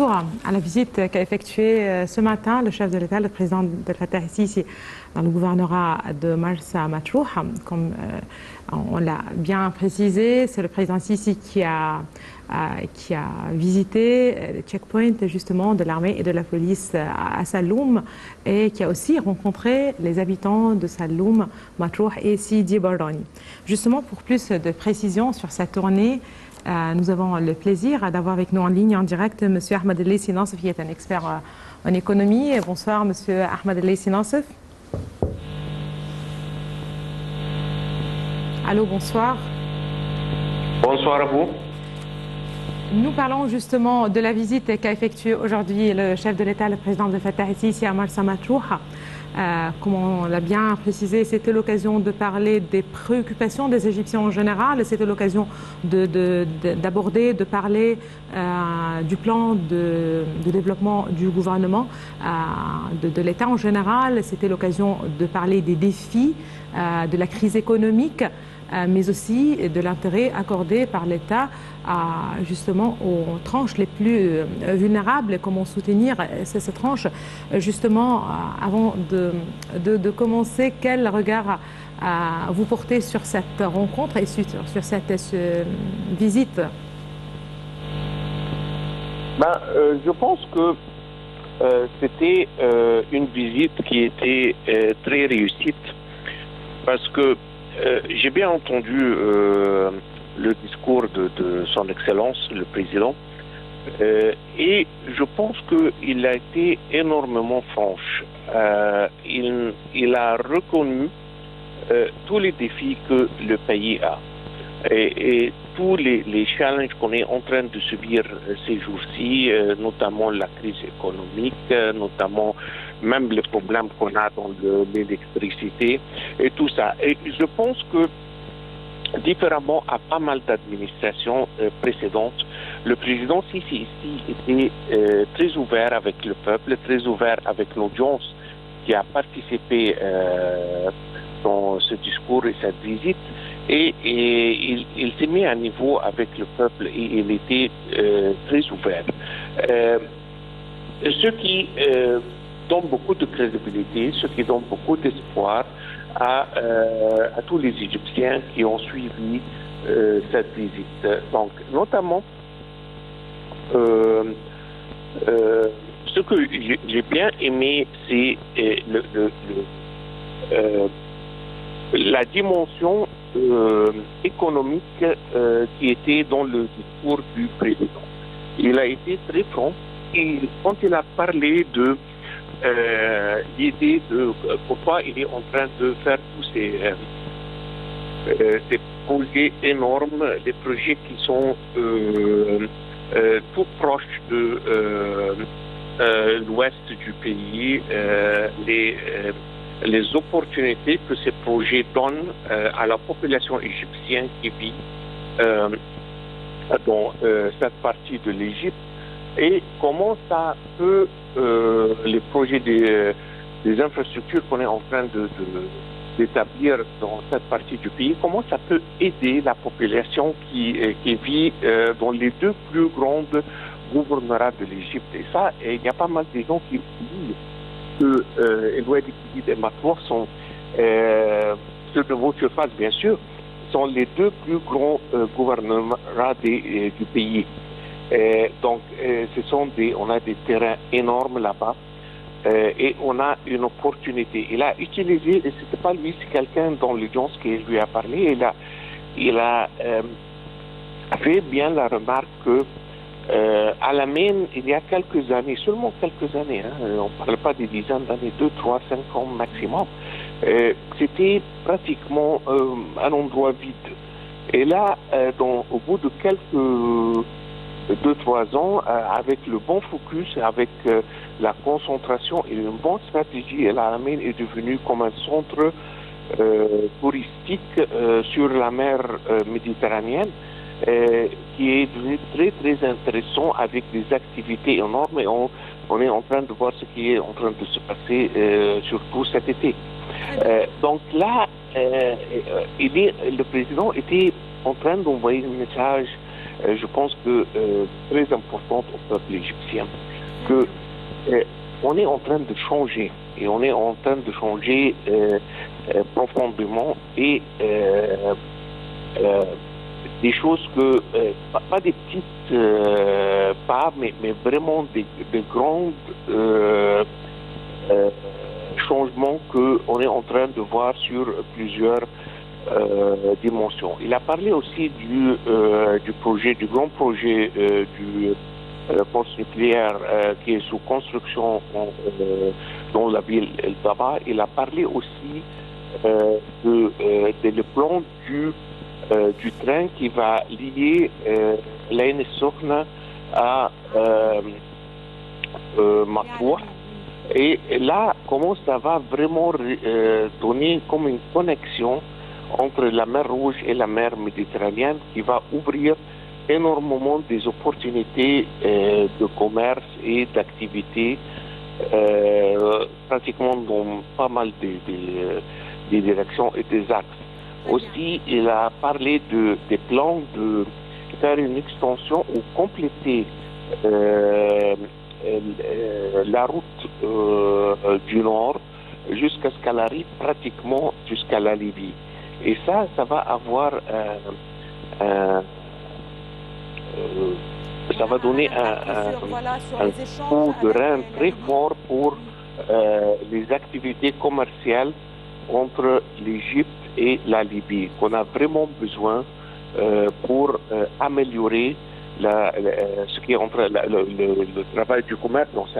Mansour, à la visite qu'a effectuée ce matin le chef de l'État, le président Abdel Fattah el-Sisi, dans le gouvernorat de Marsa Matruh. Comme on l'a bien précisé, c'est le président Sisi qui a visité les checkpoints justement de l'armée et de la police à Saloum et qui a aussi rencontré les habitants de Saloum, Matruh et Sidi Barrani. Justement, pour plus de précisions sur sa tournée, nous avons le plaisir d'avoir avec nous en ligne en direct M. Ahmed El-Laissi Nassef, qui est un expert en économie. Bonsoir M. Ahmed El-Laissi Nassef. Allô, bonsoir. Bonsoir à vous. Nous parlons justement de la visite qu'a effectuée aujourd'hui le chef de l'État, le président Abdel Fattah el-Sisi à Marsa Matruh. Comme on l'a bien précisé, c'était l'occasion de parler des préoccupations des Égyptiens en général. C'était l'occasion d'aborder, de parler du plan de développement du gouvernement, de l'État en général. C'était l'occasion de parler des défis, de la crise économique, mais aussi de l'intérêt accordé par l'État justement aux tranches les plus vulnérables et comment soutenir ces tranches. Justement, avant de commencer, quel regard vous portez sur cette rencontre et sur cette visite? Je pense que c'était une visite qui était très réussite parce que j'ai bien entendu le discours de son Excellence, le Président, et je pense qu'il a été énormément franche. Il a reconnu tous les défis que le pays a et tous les challenges qu'on est en train de subir ces jours-ci, notamment la crise économique, notamment même les problèmes qu'on a dans l'électricité et tout ça. Et je pense que, différemment à pas mal d'administrations précédentes, le président Sisi ici était très ouvert avec le peuple, très ouvert avec l'audience qui a participé dans ce discours et cette visite. Et il s'est mis à niveau avec le peuple et il était très ouvert. Ce qui donne beaucoup de crédibilité, ce qui donne beaucoup d'espoir à tous les Égyptiens qui ont suivi cette visite. Donc, notamment, ce que j'ai bien aimé, c'est la dimension économique qui était dans le discours du président. Il a été très franc et quand il a parlé de l'idée de pourquoi il est en train de faire tous ces projets énormes, des projets qui sont tout proches de l'ouest du pays, les opportunités que ces projets donnent à la population égyptienne qui vit dans cette partie de l'Égypte et comment ça peut, les projets des infrastructures qu'on est en train d'établir dans cette partie du pays, comment ça peut aider la population qui vit dans les deux plus grandes gouvernorats de l'Égypte. Et ça, il y a pas mal de gens qui disent que El Wadi et Matruh sont, ceux de votre surface bien sûr, sont les deux plus grands gouvernorats du pays. Donc, on a des terrains énormes là-bas et on a une opportunité. Il a utilisé, et c'était pas lui, c'est quelqu'un dans l'audience qui lui a parlé, il a fait bien la remarque que à la Méne, il y a quelques années, seulement quelques années, on ne parle pas des dizaines d'années, 2, 3, 5 ans maximum, c'était pratiquement un endroit vide. Et là, au bout de quelques 2-3 ans, avec le bon focus, avec la concentration et une bonne stratégie, El Alamein est devenu comme un centre touristique sur la mer Méditerranéenne qui est devenu très très intéressant avec des activités énormes et on est en train de voir ce qui est en train de se passer surtout cet été. Donc là, le président était en train d'envoyer un message je pense que très importante au peuple égyptien, que on est en train de changer, et on est en train de changer profondément, et des choses que, pas des petites pas, mais vraiment des grands changements qu'on est en train de voir sur plusieurs dimensions. Il a parlé aussi du grand projet du poste nucléaire qui est sous construction dans la ville El Baba. Il a parlé aussi le plan du train qui va lier l'Ain Sokhna à Matouh. Et là, comment ça va vraiment donner comme une connexion entre la mer Rouge et la mer Méditerranéenne qui va ouvrir énormément des opportunités de commerce et d'activité pratiquement dans pas mal des directions et des axes. Aussi, il a parlé des plans de faire une extension ou compléter la route du Nord jusqu'à ce qu'elle arrive pratiquement jusqu'à la Libye. Et ça va avoir ça va donner un coup de rein très fort pour les activités commerciales entre l'Égypte et la Libye, qu'on a vraiment besoin pour améliorer ce qui est entre le travail du commerce dans